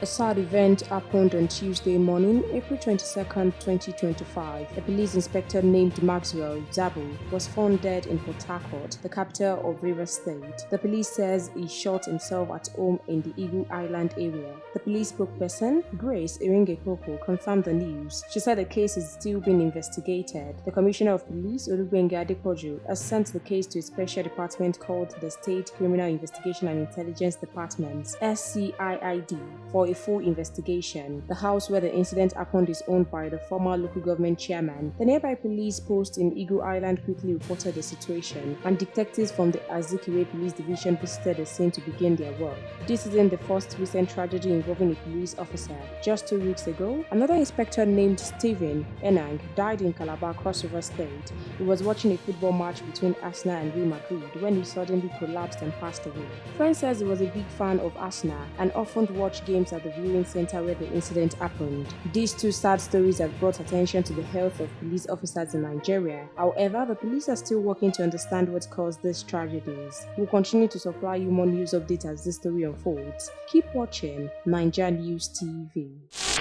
A sad event happened on Tuesday morning, April 22nd, 2025. A police inspector named Maxwell Zabo was found dead in Port Harcourt, the capital of Rivers State. The police says he shot himself at home in the Eagle Island area. The police spokesperson, Grace Iringekoko, confirmed the news. She said the case is still being investigated. The Commissioner of Police, Olubenga Adepoju, has sent the case to a special department called the State Criminal Investigation and Intelligence Department, SCIID, for a full investigation. The house where the incident happened is owned by the former local government chairman. The nearby police post in Eagle Island quickly reported the situation, and detectives from the Azikiwe Police Division visited the scene to begin their work. This isn't the first recent tragedy involving a police officer. Just 2 weeks ago, another inspector named Stephen Enang died in Calabar, Cross River State. He was watching a football match between Arsenal and Real Madrid when he suddenly collapsed and passed away. Friend says he was a big fan of Arsenal and often watched games at the viewing center where the incident happened. These two sad stories have brought attention to the health of police officers in Nigeria. However, the police are still working to understand what caused these tragedies. We'll continue to supply you more news updates as this story unfolds. Keep watching NaijaNews TV.